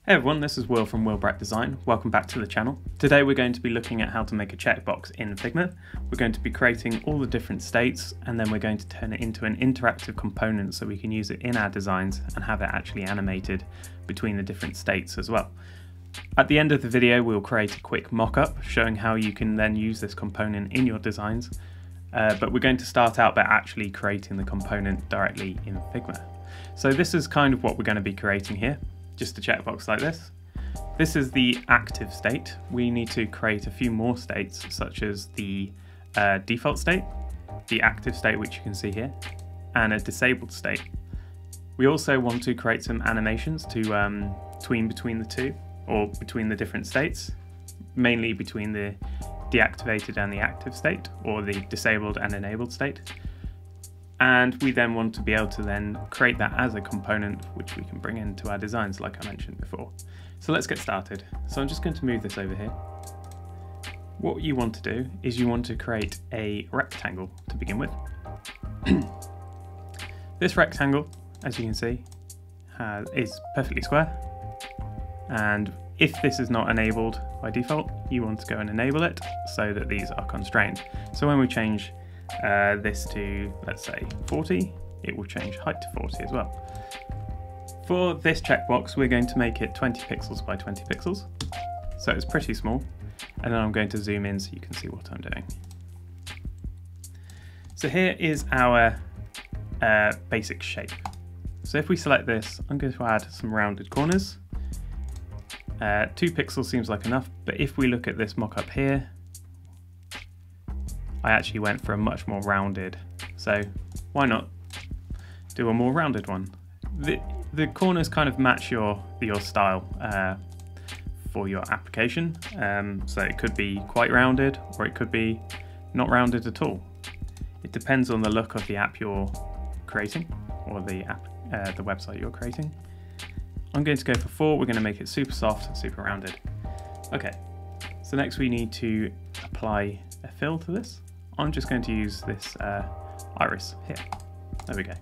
Hey everyone, this is Will from Will Design. Welcome back to the channel. Today we're going to be looking at how to make a checkbox in Figma. We're going to be creating all the different states and then we're going to turn it into an interactive component so we can use it in our designs and have it actually animated between the different states as well. At the end of the video we'll create a quick mock-up showing how you can then use this component in your designs, but we're going to start out by actually creating the component directly in Figma. So this is kind of what we're going to be creating here. Just a checkbox like this. This is the active state. We need to create a few more states, such as the default state, the active state, which you can see here, and a disabled state. We also want to create some animations to tween between the two, or between the different states, mainly between the deactivated and the active state, or the disabled and enabled state. And we then want to be able to then create that as a component which we can bring into our designs like I mentioned before. So let's get started. So I'm just going to move this over here. What you want to do is you want to create a rectangle to begin with. This rectangle, as you can see, is perfectly square. And if this is not enabled by default, you want to go and enable it so that these are constrained. So when we change this to, let's say, 40, it will change height to 40 as well. For this checkbox, we're going to make it 20 pixels by 20 pixels. So it's pretty small. And then I'm going to zoom in so you can see what I'm doing. So here is our basic shape. So if we select this, I'm going to add some rounded corners. 2 pixels seems like enough, but if we look at this mock-up here, I actually went for a much more rounded, so why not do a more rounded one? The corners kind of match your style for your application, so it could be quite rounded or it could be not rounded at all. It depends on the look of the app you're creating or the website you're creating. I'm going to go for 4. We're going to make it super soft and super rounded. Okay, so next we need to apply a fill to this. I'm just going to use this iris here. There we go.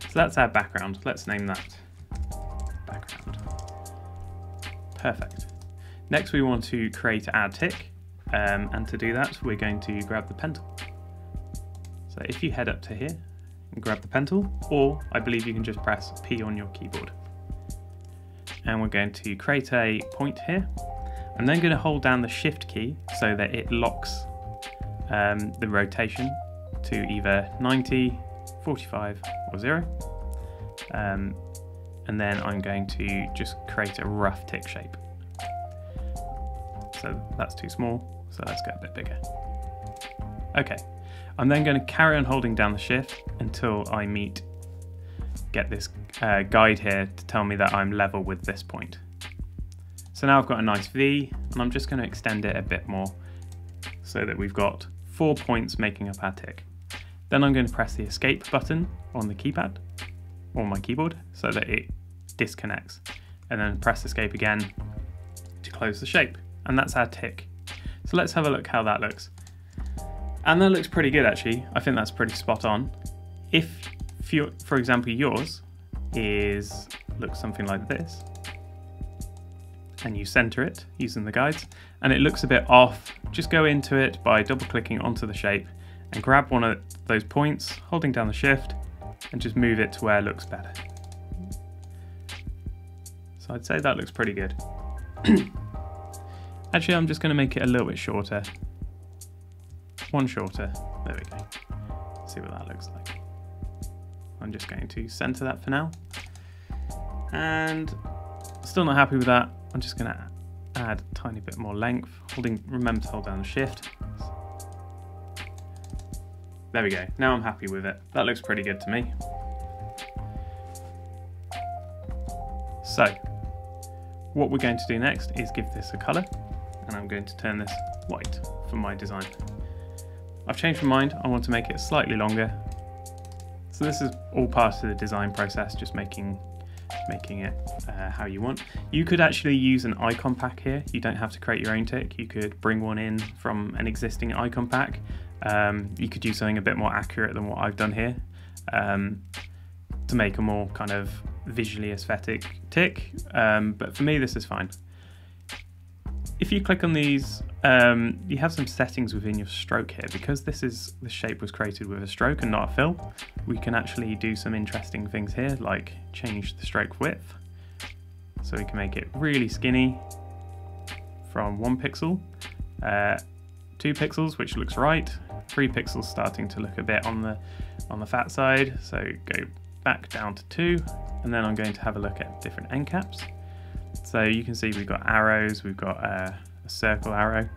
So that's our background. Let's name that background. Perfect. Next we want to create our tick, and to do that we're going to grab the pen tool. So if you head up to here and grab the pen tool, or I believe you can just press P on your keyboard. And we're going to create a point here. I'm then going to hold down the Shift key so that it locks the rotation to either 90, 45 or 0. And then I'm going to just create a rough tick shape. So that's too small, so let's get a bit bigger. Okay, I'm then going to carry on holding down the Shift until I get this guide here to tell me that I'm level with this point. So now I've got a nice V, and I'm just going to extend it a bit more so that we've got 4 points making up our tick. Then I'm going to press the escape button on the keypad or my keyboard so that it disconnects, and then press escape again to close the shape, and that's our tick. So let's have a look how that looks. And that looks pretty good actually. I think that's pretty spot on. If for example yours looks something like this, and you center it using the guides and it looks a bit off, just go into it by double clicking onto the shape and grab one of those points, holding down the Shift, and just move it to where it looks better. So I'd say that looks pretty good. Actually, I'm just going to make it a little bit shorter. One shorter. There we go. See what that looks like. I'm just going to center that for now. And still not happy with that. I'm just going to add a tiny bit more length. Remember to hold down the Shift. There we go. Now I'm happy with it. That looks pretty good to me. So, what we're going to do next is give this a color, and I'm going to turn this white for my design. I've changed my mind. I want to make it slightly longer. So this is all part of the design process, just making it how you want. You could actually use an icon pack here. You don't have to create your own tick. You could bring one in from an existing icon pack. You could use something a bit more accurate than what I've done here to make a more kind of visually aesthetic tick, but for me this is fine. If you click on these, you have some settings within your stroke here. Because the shape was created with a stroke and not a fill, we can actually do some interesting things here, like change the stroke width. So we can make it really skinny from 1 pixel, 2 pixels, which looks right, 3 pixels starting to look a bit on the fat side, so go back down to 2, and then I'm going to have a look at different end caps. So you can see we've got arrows, we've got a circle arrow,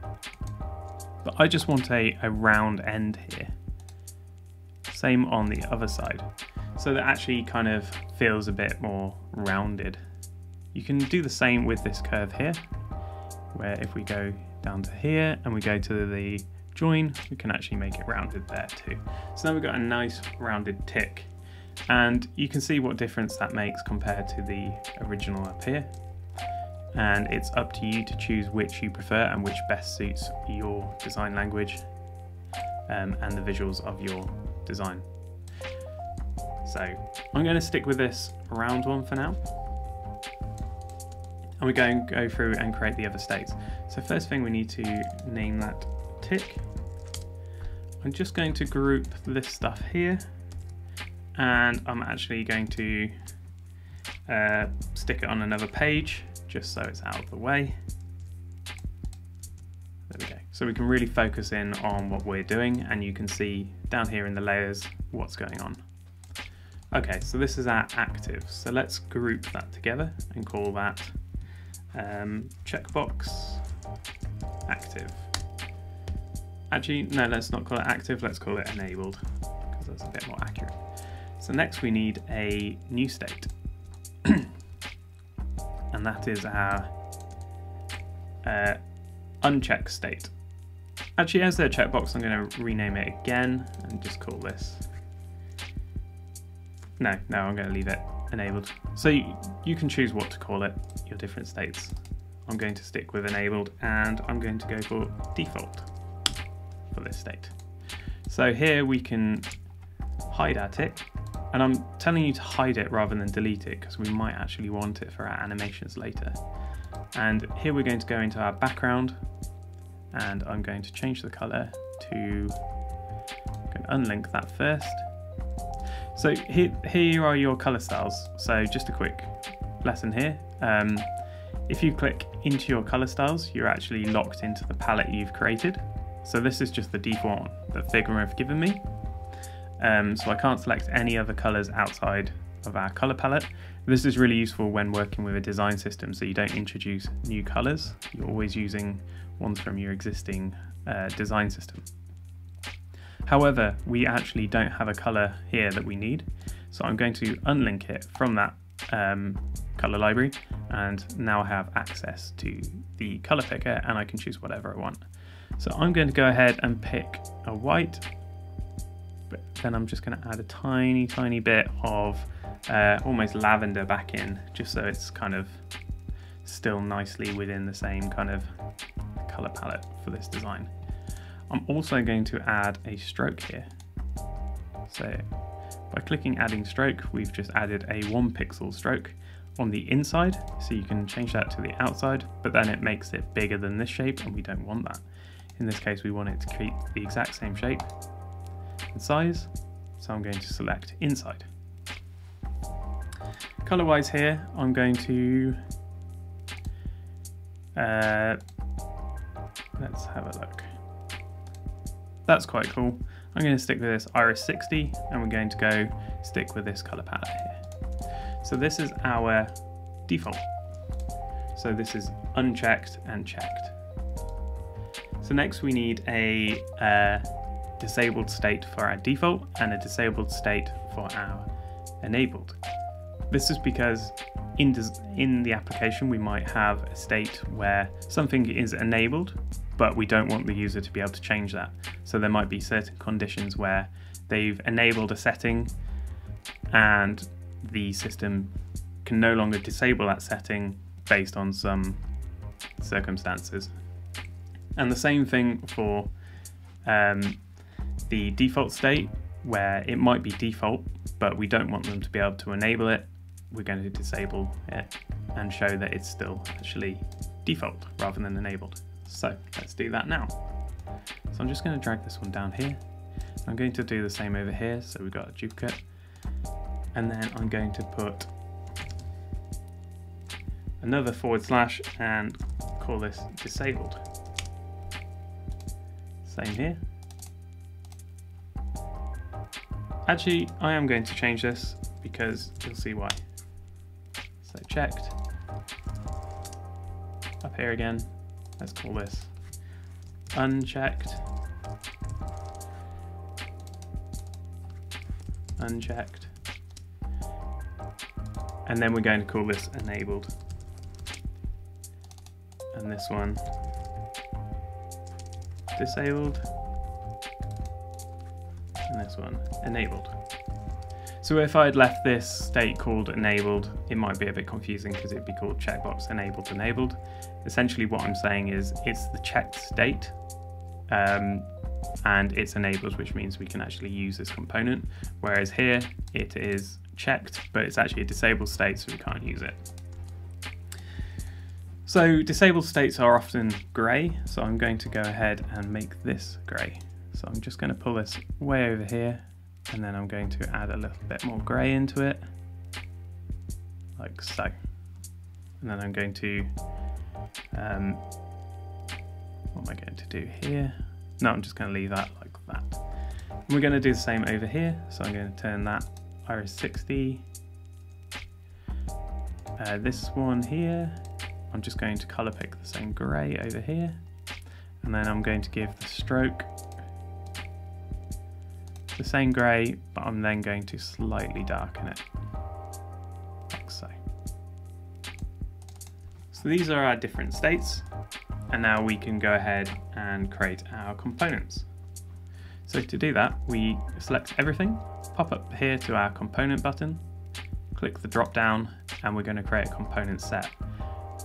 but I just want a round end here. Same on the other side, so that actually kind of feels a bit more rounded. You can do the same with this curve here, where if we go down to here and we go to the join, we can actually make it rounded there too. So now we've got a nice rounded tick, and you can see what difference that makes compared to the original up here. And it's up to you to choose which you prefer and which best suits your design language and the visuals of your design. So I'm going to stick with this round one for now, and we're going to go through and create the other states. So first thing, we need to name that tick. I'm just going to group this stuff here, and I'm actually going to stick it on another page just so it's out of the way. There we go. So we can really focus in on what we're doing, and you can see down here in the layers what's going on. Okay, so this is our active. So let's group that together and call that checkbox active. Actually, no, let's not call it active, let's call it enabled, because that's a bit more accurate. So next we need a new state. And that is our unchecked state. Actually, as a checkbox, I'm going to rename it again and just call this. No, I'm going to leave it enabled. So you can choose what to call it, your different states. I'm going to stick with enabled, and I'm going to go for default for this state. So here we can hide our tick. And I'm telling you to hide it rather than delete it, because we might actually want it for our animations later. And here we're going to go into our background, and I'm going to change the color to, I'm going to unlink that first. So here are your color styles. So just a quick lesson here. If you click into your color styles, you're actually locked into the palette you've created. So this is just the default one that Figma have given me. So I can't select any other colors outside of our color palette. This is really useful when working with a design system, so you don't introduce new colors. You're always using ones from your existing design system. However, we actually don't have a color here that we need, so I'm going to unlink it from that color library, and now I have access to the color picker and I can choose whatever I want. So I'm going to go ahead and pick a white, but then I'm just going to add a tiny bit of almost lavender back in, just so it's kind of still nicely within the same kind of color palette for this design. I'm also going to add a stroke here. So by clicking adding stroke, we've just added a 1 pixel stroke on the inside, so you can change that to the outside, but then it makes it bigger than this shape, and we don't want that. In this case, we want it to keep the exact same shape and size, so I'm going to select inside. Color wise here, I'm going to let's have a look. That's quite cool. I'm going to stick with this Iris 60, and we're going to go stick with this color palette here. So this is our default. So this is unchecked and checked. So next we need a disabled state for our default and a disabled state for our enabled. This is because in the application we might have a state where something is enabled, but we don't want the user to be able to change that. So there might be certain conditions where they've enabled a setting and the system can no longer disable that setting based on some circumstances. And the same thing for the default state, where it might be default, but we don't want them to be able to enable it we're going to disable it and show that it's still actually default rather than enabled. So let's do that now. So I'm just going to drag this one down here. I'm going to do the same over here, so we've got a duplicate, and then I'm going to put another / and call this disabled. Same here. Actually, I am going to change this because you'll see why. So checked. Up here again, let's call this unchecked. Unchecked. And then we're going to call this enabled. And this one disabled. And this one enabled. So if I had left this state called enabled, it might be a bit confusing because it'd be called checkbox enabled. Essentially what I'm saying is it's the checked state and it's enabled, which means we can actually use this component. Whereas here it is checked, but it's actually a disabled state, so we can't use it. So disabled states are often grey, so I'm going to go ahead and make this grey. So I'm just going to pull this way over here, and then I'm going to add a little bit more grey into it, like so. And then I'm going to, what am I going to do here? No, I'm just going to leave that like that. And we're going to do the same over here, so I'm going to turn that iris 60. This one here, I'm just going to colour pick the same grey over here, and then I'm going to give the stroke the same grey, but I'm then going to slightly darken it, like so. So these are our different states, and now we can go ahead and create our components. So to do that, we select everything, pop up here to our component button, click the drop down, and we're going to create a component set.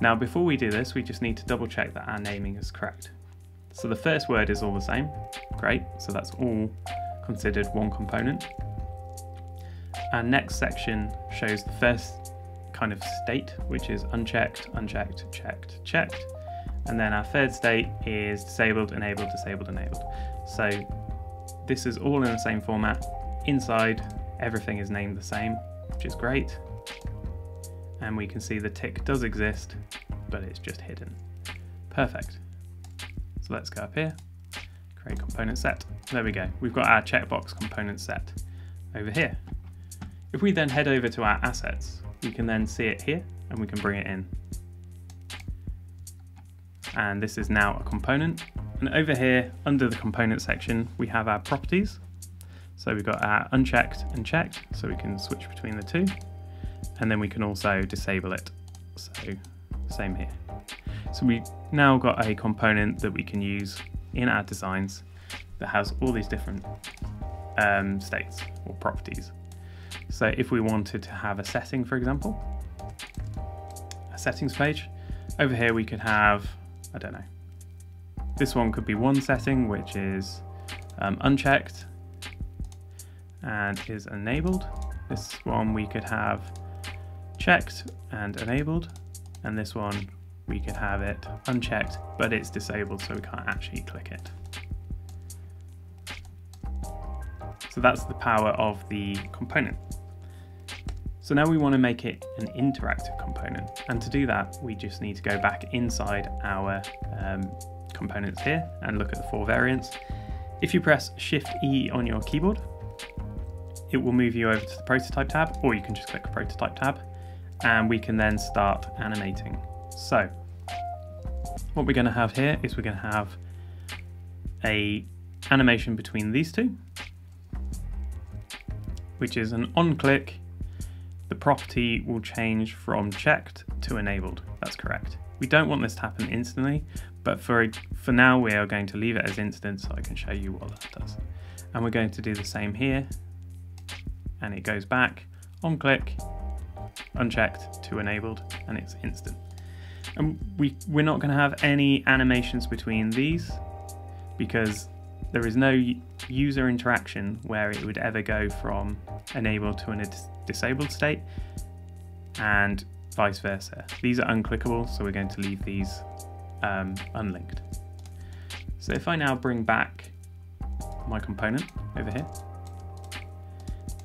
Now before we do this, we just need to double check that our naming is correct. So the first word is all the same, great, so that's all considered one component. Our next section shows the first kind of state, which is unchecked, unchecked, checked, checked. And then our third state is disabled, enabled, disabled, enabled. So this is all in the same format. Inside, everything is named the same, which is great. And we can see the tick does exist, but it's just hidden. Perfect. So let's go up here, create component set. There we go. We've got our checkbox component set over here. If we then head over to our assets, we can then see it here and we can bring it in. And this is now a component. And over here, under the component section, we have our properties. So we've got our unchecked and checked, so we can switch between the two. And then we can also disable it. So same here. So we've now got a component that we can use in our designs that has all these different states or properties. So if we wanted to have a setting, for example, a settings page, over here we could have, I don't know, this one could be one setting, which is unchecked and is enabled. This one we could have checked and enabled, and this one we could have it unchecked, but it's disabled, so we can't actually click it. So that's the power of the component. So now we want to make it an interactive component, and to do that we just need to go back inside our components here and look at the 4 variants. If you press Shift E on your keyboard, it will move you over to the prototype tab, or you can just click prototype tab, and we can then start animating. So what we're going to have here is we're going to have a animation between these two, which is an on click, the property will change from checked to enabled. That's correct. We don't want this to happen instantly, but for now we are going to leave it as instant so I can show you what that does. And we're going to do the same here, and it goes back, on click, unchecked to enabled, and it's instant. And we're not going to have any animations between these because there is no user interaction where it would ever go from enabled to a disabled state. and vice versa. These are unclickable, so we're going to leave these unlinked. So if I now bring back my component over here,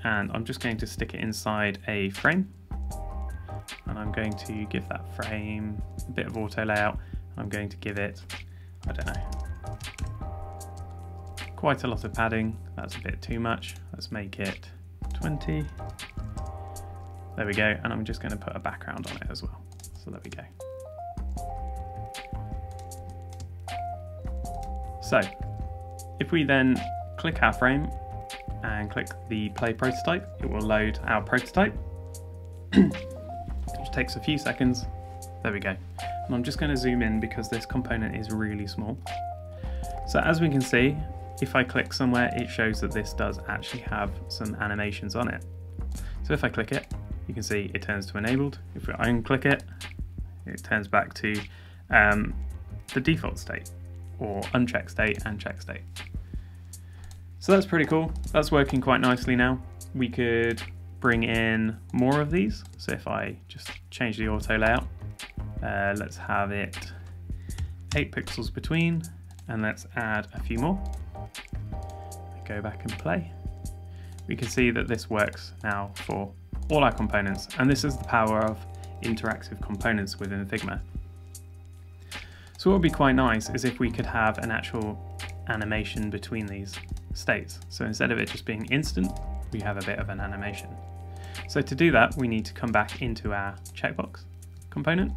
and I'm just going to stick it inside a frame, and I'm going to give that frame a bit of auto layout. I'm going to give it, I don't know, quite a lot of padding. That's a bit too much. Let's make it 20. There we go, and I'm just going to put a background on it as well. So there we go. So if we then click our frame and click the play prototype, it will load our prototype, which takes a few seconds. There we go. And I'm just going to zoom in because this component is really small. So as we can see, if I click somewhere, it shows that this does actually have some animations on it. So if I click it, you can see it turns to enabled. If I unclick it, it turns back to the default state, or unchecked state and check state. So that's pretty cool. That's working quite nicely now. We could bring in more of these. So if I just change the auto layout, let's have it 8 pixels between, and let's add a few more. Go back and play. We can see that this works now for all our components, and this is the power of interactive components within Figma. So what would be quite nice is if we could have an actual animation between these states. So instead of it just being instant, we have a bit of an animation. So to do that, we need to come back into our checkbox component,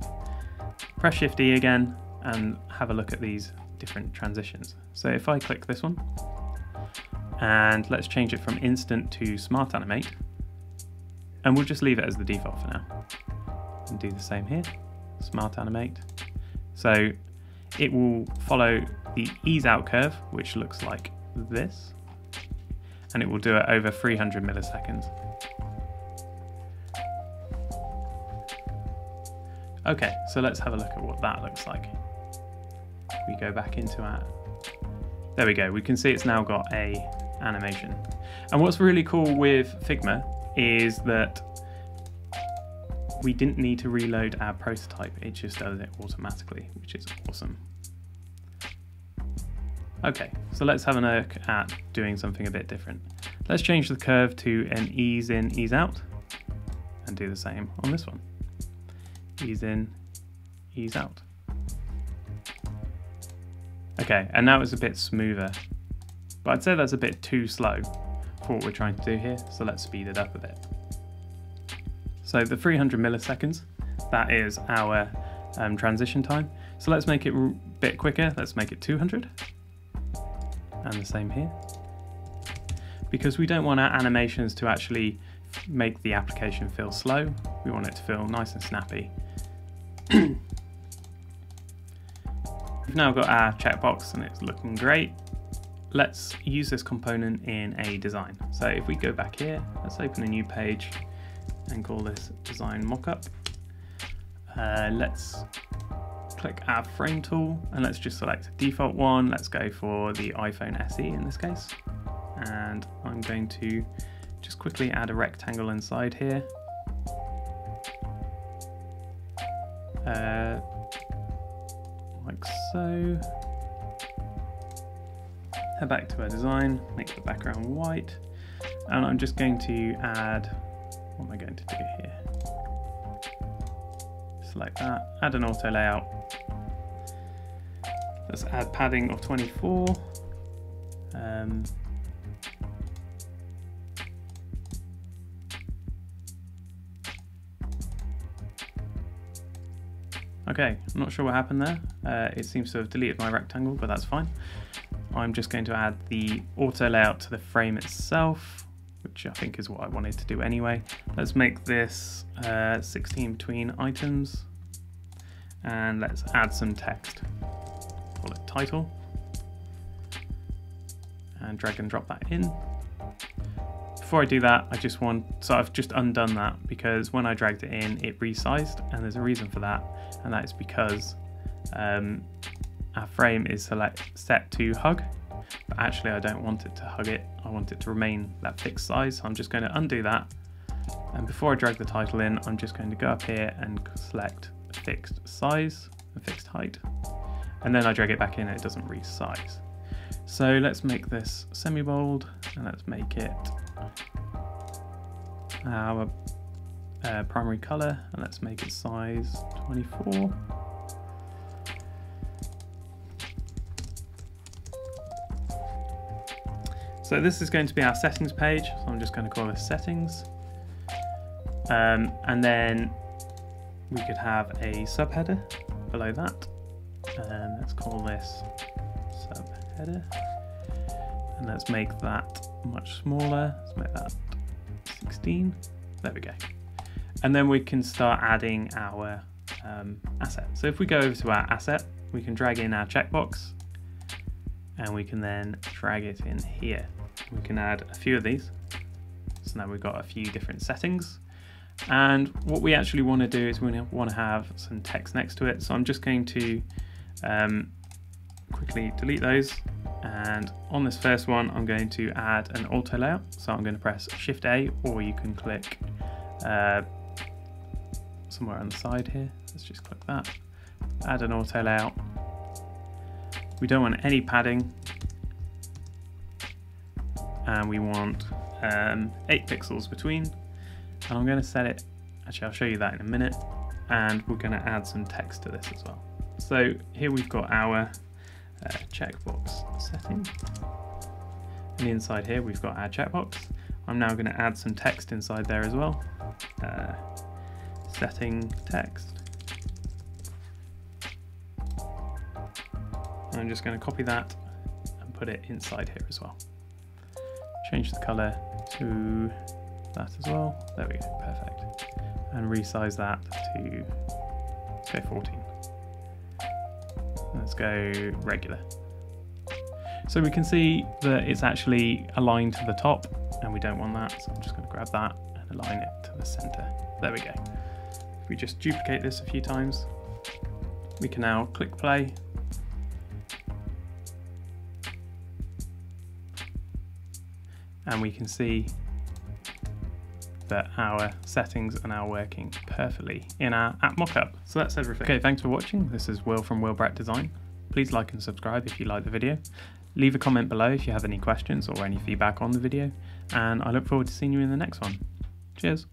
press Shift E again, and have a look at these different transitions. So if I click this one, and let's change it from instant to smart animate, and we'll just leave it as the default for now, and do the same here, smart animate. So it will follow the ease out curve, which looks like this, and it will do it over 300 milliseconds. Okay, so let's have a look at what that looks like. We go back into our, there we go, we can see it's now got a animation. And what's really cool with Figma is that we didn't need to reload our prototype, it just does it automatically, which is awesome. Okay, so let's have a look at doing something a bit different. Let's change the curve to an ease in, ease out, and do the same on this one. Ease in, ease out. Okay, and now it's a bit smoother, but I'd say that's a bit too slow for what we're trying to do here, so let's speed it up a bit. So the 300 milliseconds, that is our transition time. So let's make it a bit quicker, let's make it 200. And the same here. Because we don't want our animations to actually make the application feel slow, we want it to feel nice and snappy. We've now got our checkbox and it's looking great. Let's use this component in a design. So if we go back here, let's open a new page and call this design mockup. Let's click our frame tool and let's just select a default one. Let's go for the iPhone SE in this case. And I'm going to just quickly add a rectangle inside here. Like so. Head back to our design, make the background white. And I'm just going to add, what am I going to do here? Select that, add an auto layout. Let's add padding of 24. Okay, I'm not sure what happened there. It seems to have deleted my rectangle, but that's fine. I'm just going to add the auto layout to the frame itself, which I think is what I wanted to do anyway. Let's make this 16 between items, and let's add some text. Call it title, and drag and drop that in. Before I do that, so I've just undone that because when I dragged it in, it resized, and there's a reason for that, and that is because our frame is set to hug, but actually I don't want it to hug it. I want it to remain that fixed size. So I'm just going to undo that, And before I drag the title in, I'm just going to go up here and select a fixed size, a fixed height, and then I drag it back in and it doesn't resize. So let's make this semi-bold, and let's make it our primary color, and let's make it size 24. So this is going to be our settings page, so I'm just going to call this settings. And then we could have a subheader below that, and let's call this subheader, and let's make that much smaller. Let's make that 16. There we go. And then we can start adding our asset. So if we go over to our asset, we can drag in our checkbox, and we can then drag it in here. We can add a few of these. So now we've got a few different settings. And what we actually want to do is we want to have some text next to it. So I'm just going to quickly delete those. And on this first one, I'm going to add an auto layout. So I'm going to press Shift A, or you can click somewhere on the side here. Let's just click that. Add an auto layout. We don't want any padding. And we want 8 pixels between. And I'm going to set it, actually I'll show you that in a minute, and we're going to add some text to this as well. So here we've got our checkbox setting, and inside here we've got our checkbox. I'm now going to add some text inside there as well. Setting text. I'm just going to copy that and put it inside here as well. Change the color to that as well. There we go, perfect. And resize that to, let's go 14. Let's go regular. So we can see that it's actually aligned to the top, and we don't want that. So I'm just going to grab that and align it to the center. There we go. If we just duplicate this a few times, we can now click play. And we can see that our settings are now working perfectly in our app mockup. So that's everything. Okay, thanks for watching. This is Will from Willbrack Design. Please like and subscribe if you like the video. Leave a comment below if you have any questions or any feedback on the video. And I look forward to seeing you in the next one. Cheers.